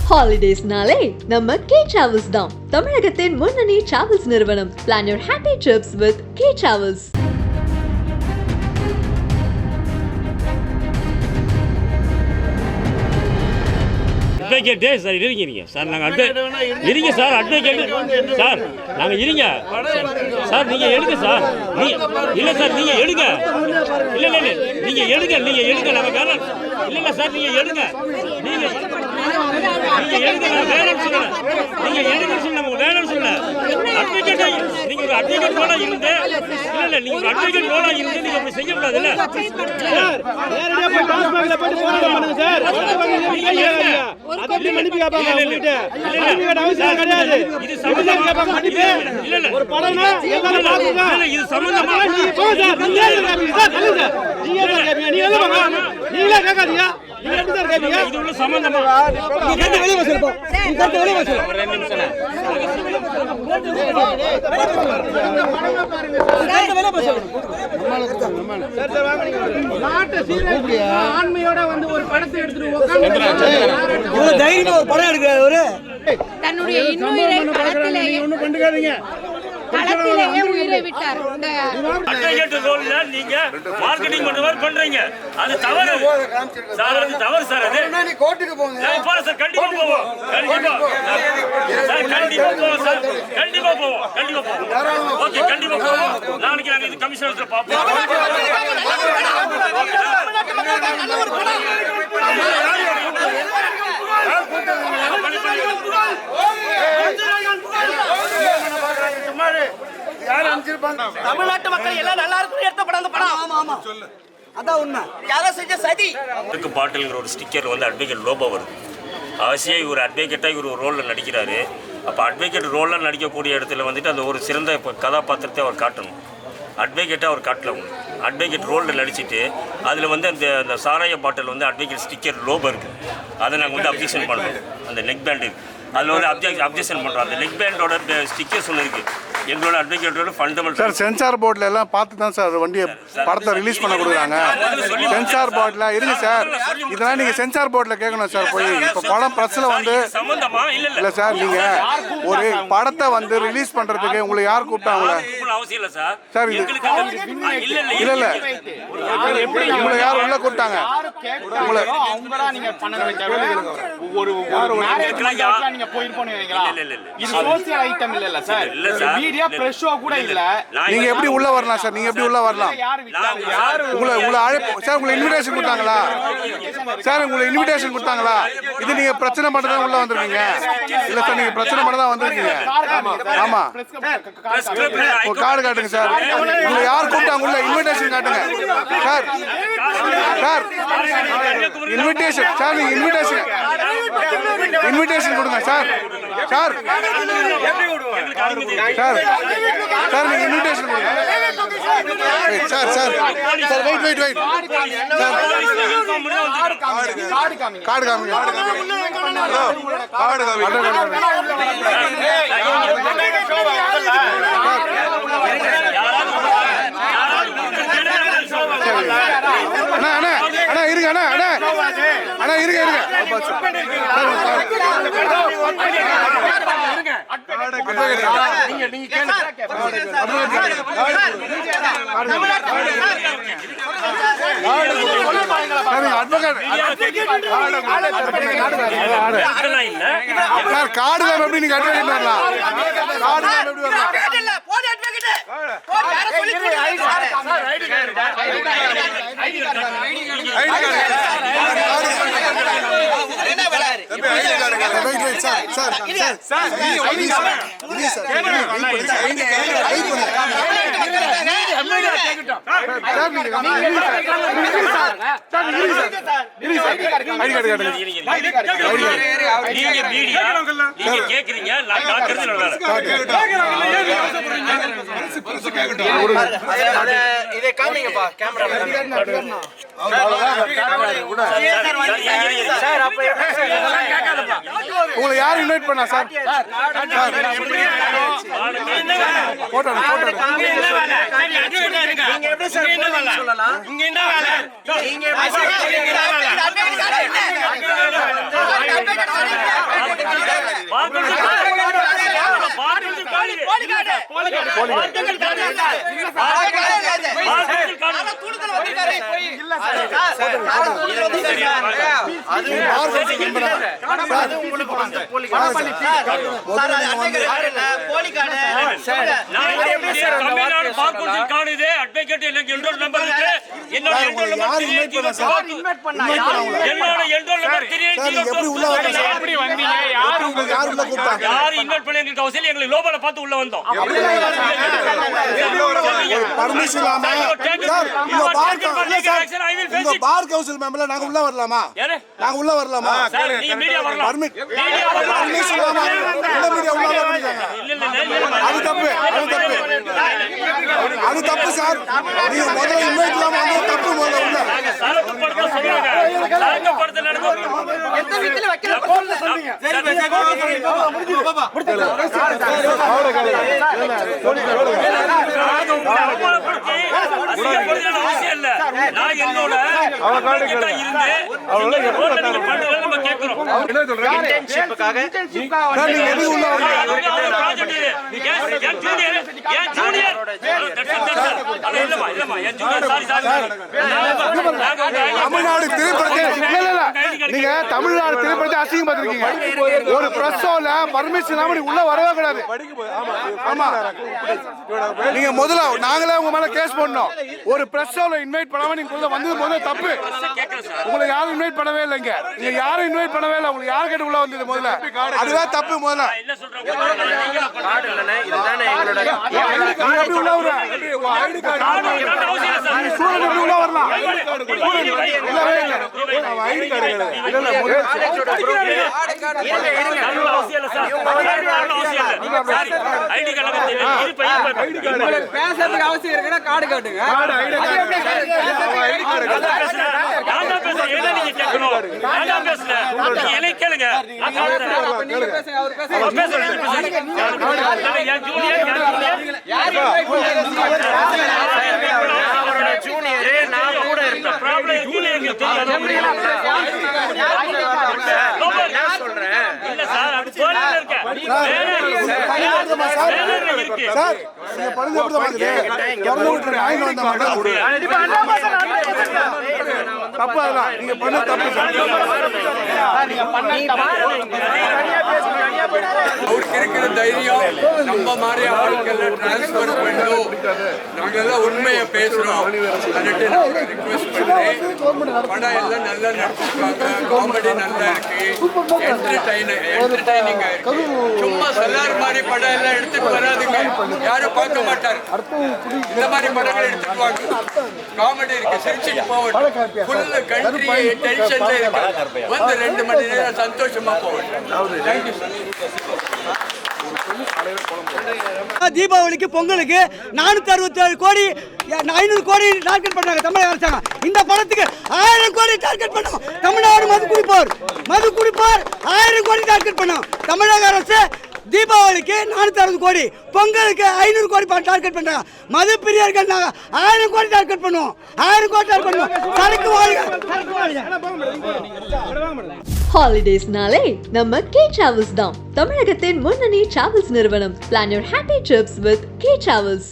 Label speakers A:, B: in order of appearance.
A: Holidays-நாலே நம்ம K Travels தான். தமிழகத்தின் முன்னணி டிராவல்ஸ் நிறுவனம். Plan your happy trips with K Travels.
B: Advocate sir இருங்க சார் நாங்கள் இருங்க சார் அட்வொகேட்டு சார் நாங்கள் இருங்க சார் நீங்கள் எடுங்க சார் இல்லை சார் நீங்கள் எடுங்க இல்லை நீங்கள் எடுங்க நாங்கள் வேணாம் இல்லை சார் நீங்கள் எடுங்க நீங்கள் எடுங்க நான் வேணாம்னு சொல்லலை நீங்கள் எடுங்கன்னு சொல்ல நம்ம வேணாம்னு சொல்ல அட்வொகேட் நீங்கள் ஒரு அட்வொகேட் ரோலாக இருந்து இல்லை நீங்கள் ஒரு அட்வொகேட் ரோலாக இருந்து நீங்கள் அப்படி செய்யக்கூடாது இல்லை
C: ஆண்மையோட வந்து ஒரு படத்தை எடுத்துட்டு தன்னுடைய இன்னுயிரை களத்திலேயே உயிரை விட்டார்.
B: நீங்க மார்க்கெட்டிங் பண்ற மாதிரி பண்றீங்க, அது தவறு சார், அது தவறு சார். அது கோர்ட்டுக்கு போங்க போறோம் சார், கண்டிப்பா போவோம், கண்டிப்பா போவோம் சார், கண்டிப்பா போவோம் ஓகே, கண்டிப்பா போவோம். நாளைக்கு நாங்க இது கமிஷனர்ல பாப்போம்.
D: தமிழ்நாட்டு மக்கள் எல்லாம் நல்லா இருக்கும் எடுத்த படம் அந்த படம். ஆமா ஆமா சொல்லு, அதான் உண்மை. யாரோ செஞ்ச சதி.
B: பாட்டில்ங்கிற ஒரு ஸ்டிக்கர் வந்து அட்வொகேட் லோபோ வருது. அவசியம் இவர் அட்வொகேட்டாக இவர் ஒரு ரோலில் நடிக்கிறாரு. அப்போ அட்வொகேட் ரோலில் நடிக்கக்கூடிய இடத்துல வந்துட்டு அந்த ஒரு சிறந்த கதாபாத்திரத்தை அவர் காட்டணும். அட்வொகேட்டாக அவர் காட்டல. அட்வொகேட் ரோலில் நடிச்சுட்டு அதில் வந்து அந்த சாராய பாட்டில் வந்து அட்வொகேட் ஸ்டிக்கர் லோபோ இருக்குது. அதை நாங்கள் வந்து அப்ஜெக்ஷன் பண்ணுறோம். அந்த நெக் பேண்ட் இருக்குது, அதில் வந்து அப்ஜெக்ஷன் பண்ணுறோம். அந்த நெக் பேண்டோட ஸ்டிக்கர்ஸ் ஒன்று இருக்குது. எங்களோட அட்வொகேட்டோட ஃபண்டமெண்டல்
E: சார் சென்சார் போர்டில் எல்லாம் பார்த்து தான் சார் வண்டியை படத்தை ரிலீஸ் பண்ண கொடுக்குறாங்க. சென்சார் போர்டில் இருங்க சார், இதெல்லாம் நீங்கள் சென்சார் போர்டில் கேட்கணும் சார். போய் இப்போ படம் ப்ரெஸ்ஸில் வந்து இல்லை சார், நீங்கள் ஒரு படத்தை வந்து ரிலீஸ் பண்ணுறதுக்கு உங்களை யார் கூப்பிட்டாங்க?
B: அவசியம் இல்லை சார்.
E: சார் இது இல்லை உங்களை யார் உள்ள கூப்பிட்டாங்க? உங்களை நீங்க எப்படி உள்ள வரலாம் சார்? நீங்க எப்படி உள்ள வரலாம்? உங்களை அழைப்பு சார், உங்களை இன்விடேஷன் கொடுத்தாங்களா சார்? உங்களை இன்விடேஷன் கொடுத்தாங்களா? இது நீங்க பிரச்சனை பண்ண தான் உள்ள வந்திருக்கீங்க. இல்ல சார், நீங்க பிரச்சனை பண்ண தான் வந்திருக்கீங்க. ஆமா, ஒரு கார்டு காட்டுங்க சார். உங்களை யார் கூப்பிட்டாங்க? உள்ள இன்விடேஷன் காட்டுங்க சார். சார் இன்விடேஷன் சார், நீங்க இன்விடேஷன் கொடுங்க சார். சார் சார் சார் நீங்க இன்விடேஷன் கொடுங்க sir. Sir sir wait card காமிங்க. அண்ணா அண்ணா அண்ணா இருங்க, அண்ணா அண்ணா அண்ணா இருங்க சார். கார்டு எப்படி நீங்க அட்வொகேட் வரலாம்? கார்டு எப்படி வரலாம்?
D: இதை காமிங்கப்பா கேமரா.
E: உங்களை யார் இன்வைட் பண்ணா சார்? போட்டோ
D: நீங்க எப்படி சார் சொல்லலாம்? இங்க என்ன வேலை? நீங்க
B: தமிழ்நாடு பார் கவுன்சில் கார்டு இது அட்வொகேட் எனக்கு என்ரோல் நம்பர் இருக்கு. என்னோட என்ரோல் நம்பர் 3802. என்னோட என்ரோல் நம்பர் 3802.
F: எப்படி வந்தீங்க? யார் உங்களுக்கு யார் உள்ள கூப்பிட்டாங்க?
B: யார் இன்வைட் பண்ணி எங்களுக்கு அவசியம் எங்களுக்கு லோபல பார்த்து உள்ள வந்தோம்.
E: பர்மிஷன் இல்லாம சார் உங்க பார் கவுன்சில் மெம்பர்ல நாங்க உள்ள வரலாமா? நாங்க உள்ள வரலாமா?
B: சார் நீங்க மீடியா வரலாம். மீடியா வரலாம்.
E: பர்மிஷன் இல்லாம உள்ள மீடியா உள்ள வரலாமா? அது தப்பு அது தப்பு சார். நீங்க முதல்ல இன்வைட் இல்லாம வந்து தப்பு முதல்ல உள்ள
B: சரக்குப்படுத்த சொல்றாங்க. சரக்குப்படுத்த நடக்கும்.
D: எந்த வீட்ல வைக்கல போன்ல சொன்னீங்க.
B: அவசியம் இல்ல. நான் என்னோட கிட்ட இருந்து ரோட்ல நீங்க பண்ணுங்க நம்ம கேக்குறோம்.
E: என்ன சொல்றீங்க?
D: இன்டர்ன்ஷிப்காக
E: நீங்க எதுக்கு உள்ள வரீங்க? தமிழ்நாடு திரைப்படத்தை நீங்க தமிழ்நாடு திரைப்படத்தை அசிங்கம் பார்த்திருக்கீங்க. ஒரு பிரஸ்ஸோல பர்மிஷன் இல்லாம நீங்க உள்ள வரவே கூடாது. ஆமா நீங்க முதல்ல நாங்களே உங்க மேல கேஸ் பண்ணோம். ஒரு பிரஸ்ஸோல இன்வைட் பண்ணாம நீங்க உள்ள வந்தது முதல்ல தப்பு. உங்களை யாரும் இன்வைட் பண்ணவே இல்லைங்க. நீங்க யாரும் இன்வைட் பண்ணவே இல்லை. உங்களுக்கு யார் கேட்டு உள்ள வந்தது முதல்ல அதுவே தப்பு. முதல்ல
F: பேசுறதுக்கு அவசியம் இருக்குன்னா கார்டு காட்டுங்க.
D: ஜூனியர் நான் கூட இருந்த ப்ராப்ளம் நான் சொல்றேன்.
B: இல்ல சார் அது போல இருக்க
E: சார் நீங்க படுங்க எப்படி பாக்குறீங்க? எவ்வளவு விட்டு நாய் வந்த மாதிரி தப்பு. அதெல்லாம் நீங்க பண்ண தப்பு சார்.
G: அவருக்கு இருக்கிற தைரியம் நம்ம மாதிரி ஆட்கள் டிரான்ஸ்பர் பண்ணோம். நாங்கெல்லாம் உண்மையை பேசுறோம். ரிக்வெஸ்ட் பண்றேன். படம் எல்லாம் நல்லா நடிச்சிருக்காங்க. காமெடி நல்லா இருக்கு. என்டர்டைனிங்கா இருக்கு. சும்மா சலார் மாதிரி படம் எல்லாம் எடுத்துட்டு வராதுங்க. யாரும் பார்க்க மாட்டாரு. இந்த மாதிரி படங்கள் எடுத்துட்டு வாங்க. காமெடி இருக்கு. சிரிச்சுட்டு போகட்டும். ஃபுல் கண்ட்ரி டென்ஷன்ல இருக்கு. வந்து 2 மணி நேரம் சந்தோஷமா போகட்டும். Thank you sir.
H: தீபாவளிக்கு பொங்கலுக்கு 467 கோடி 500 கோடி டார்கெட் பண்ணாங்க தமிழக அரசாங்கம். இந்த படத்துக்கு 1000 கோடி டார்கெட் பண்ணோம். தமிழ்நாடு மது குடிப்போர் 1000 கோடி டார்கெட் பண்ணோம். தமிழக அரசு தீபாவளிக்கு 460 கோடி, பொங்கலுக்கு 500 கோடி டார்கெட் பண்றாங்க. மது பிரியர்கள் 1000 கோடி டார்கெட் பண்ணுவோம். 1000 கோடி டார்கெட் பண்ணுவோம். சரக்கு வாங்க.
A: ஹாலிடேஸ்னாலே நம்ம கே டிராவல்ஸ் தான் தமிழகத்தின் முன்னணி டிராவல்ஸ் நிறுவனம். Plan your happy trips with K Travels.